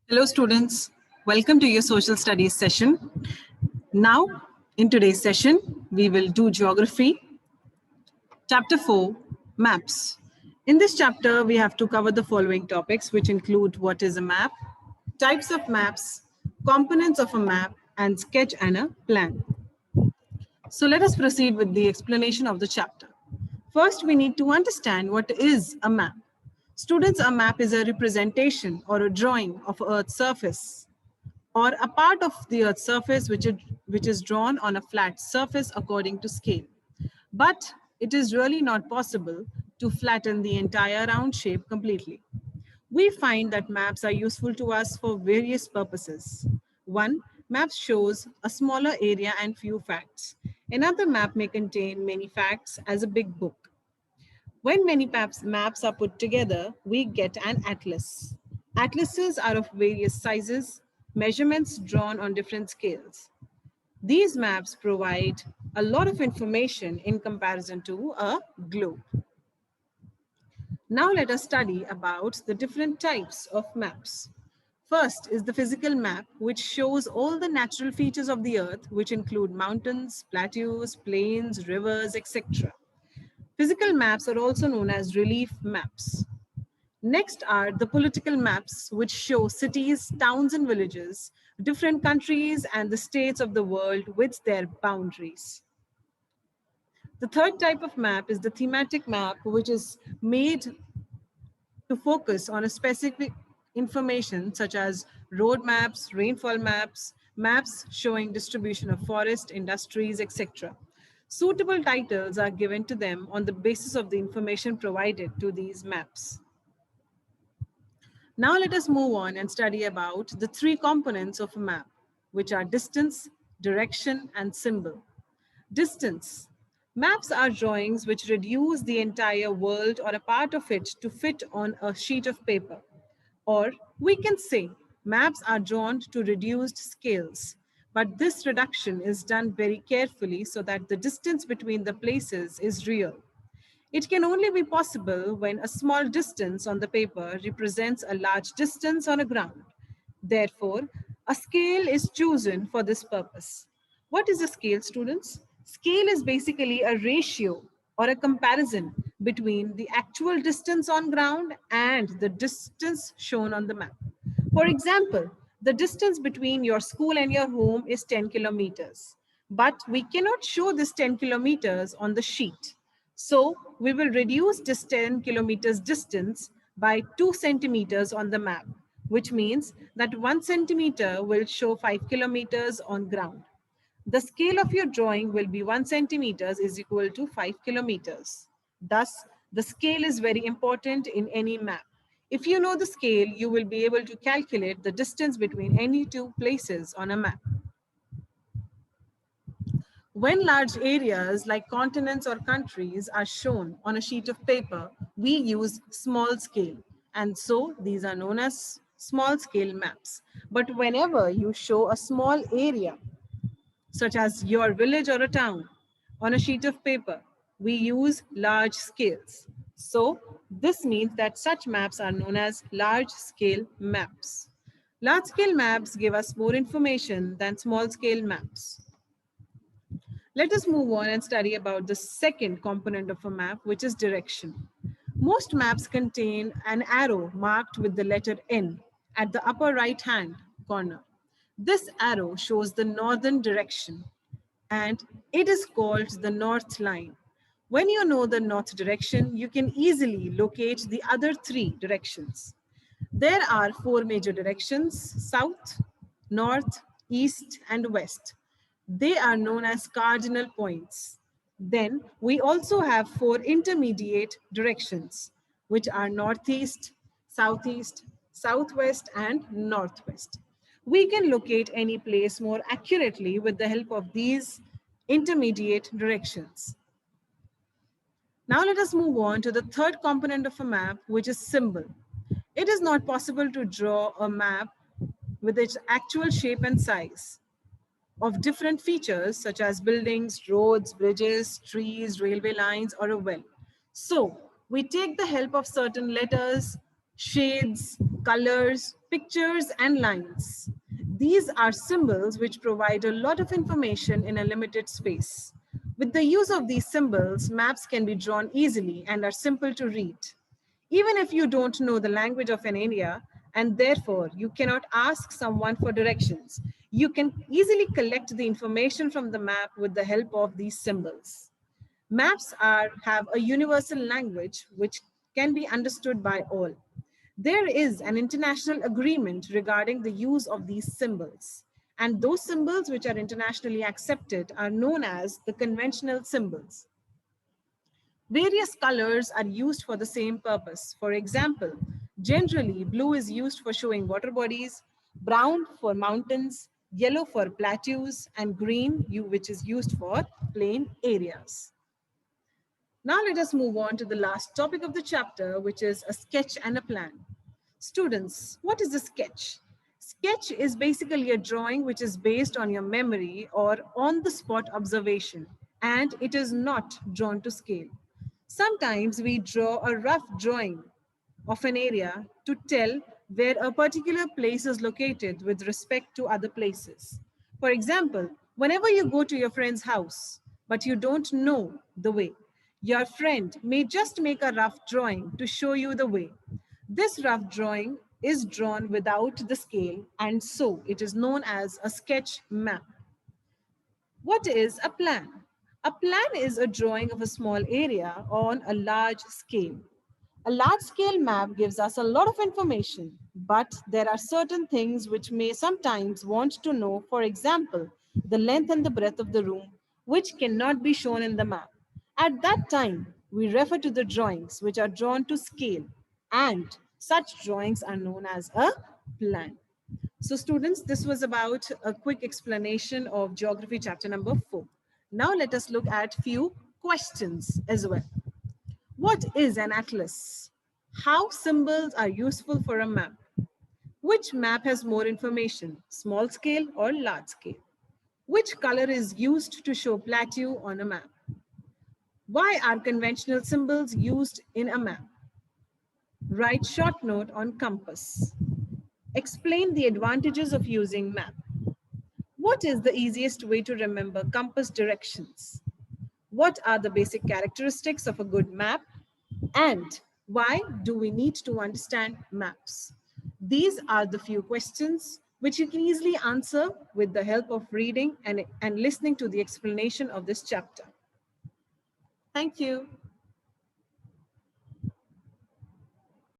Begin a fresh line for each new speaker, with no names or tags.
Hello students, welcome to your social studies session. Now, in today's session, we will do geography, chapter 4, maps. In this chapter, we have to cover the following topics, which include what is a map, types of maps, components of a map, and sketch and a plan. So let us proceed with the explanation of the chapter. First, we need to understand what is a map. Students, a map is a representation or a drawing of Earth's surface or a part of the Earth's surface which is drawn on a flat surface according to scale. But it is really not possible to flatten the entire round shape completely. We find that maps are useful to us for various purposes. One, maps shows a smaller area and few facts. Another map may contain many facts as a big book. When many maps are put together, we get an atlas. Atlases are of various sizes, measurements drawn on different scales. These maps provide a lot of information in comparison to a globe. Now let us study about the different types of maps. First is the physical map, which shows all the natural features of the earth, which include mountains, plateaus, plains, rivers, etc. Physical maps are also known as relief maps. Next are the political maps, which show cities, towns, and villages, different countries, and the states of the world with their boundaries. The third type of map is the thematic map, which is made to focus on a specific information such as road maps, rainfall maps, maps showing distribution of forest, industries, etc. Suitable titles are given to them on the basis of the information provided to these maps. Now let us move on and study about the three components of a map, which are distance, direction, and symbol. Distance. Maps are drawings which reduce the entire world or a part of it to fit on a sheet of paper. Or we can say maps are drawn to reduced scales, but this reduction is done very carefully so that the distance between the places is real. It can only be possible when a small distance on the paper represents a large distance on a ground. Therefore, a scale is chosen for this purpose. What is a scale, students? Scale is basically a ratio or a comparison between the actual distance on ground and the distance shown on the map. For example, the distance between your school and your home is 10 kilometers, but we cannot show this 10 kilometers on the sheet. So we will reduce this 10 kilometers distance by 2 centimeters on the map, which means that 1 centimeter will show 5 kilometers on ground. The scale of your drawing will be 1 centimeters is equal to 5 kilometers. Thus, the scale is very important in any map. If you know the scale, you will be able to calculate the distance between any two places on a map. When large areas like continents or countries are shown on a sheet of paper, we use small scale. And so these are known as small scale maps. But whenever you show a small area, such as your village or a town, on a sheet of paper, we use large scales. So this means that such maps are known as large scale maps. Large scale maps give us more information than small scale maps. Let us move on and study about the second component of a map, which is direction. Most maps contain an arrow marked with the letter N at the upper right-hand corner. This arrow shows the northern direction, and it is called the north line. When you know the north direction, you can easily locate the other three directions. There are four major directions: south, north, east, and west. They are known as cardinal points. Then we also have four intermediate directions, which are northeast, southeast, southwest, and northwest. We can locate any place more accurately with the help of these intermediate directions. Now let us move on to the third component of a map, which is symbol. It is not possible to draw a map with its actual shape and size of different features such as buildings, roads, bridges, trees, railway lines, or a well. So we take the help of certain letters, shades, colors, pictures, and lines. These are symbols which provide a lot of information in a limited space. With the use of these symbols, maps can be drawn easily and are simple to read. Even if you don't know the language of an area and therefore you cannot ask someone for directions, you can easily collect the information from the map with the help of these symbols. Have a universal language which can be understood by all. There is an international agreement regarding the use of these symbols, and those symbols which are internationally accepted are known as the conventional symbols. Various colors are used for the same purpose. For example, generally blue is used for showing water bodies, brown for mountains, yellow for plateaus, and green which is used for plain areas. Now let us move on to the last topic of the chapter, which is a sketch and a plan. Students, what is a sketch? Sketch is basically a drawing which is based on your memory or on the spot observation, and it is not drawn to scale. Sometimes we draw a rough drawing of an area to tell where a particular place is located with respect to other places. For example, whenever you go to your friend's house, but you don't know the way, your friend may just make a rough drawing to show you the way. This rough drawing is drawn without the scale, and so it is known as a sketch map. What is a plan? A plan is a drawing of a small area on a large scale. A large scale map gives us a lot of information, but there are certain things which may sometimes want to know, for example, the length and the breadth of the room, which cannot be shown in the map. At that time, we refer to the drawings which are drawn to scale, and such drawings are known as a plan. So students, this was about a quick explanation of geography chapter number 4. Now let us look at few questions as well. What is an atlas? How symbols are useful for a map? Which map has more information, small scale or large scale? Which color is used to show plateau on a map? Why are conventional symbols used in a map? Write short note on compass. Explain the advantages of using map. What is the easiest way to remember compass directions? What are the basic characteristics of a good map? And why do we need to understand maps? These are the few questions which you can easily answer with the help of reading and listening to the explanation of this chapter. Thank you.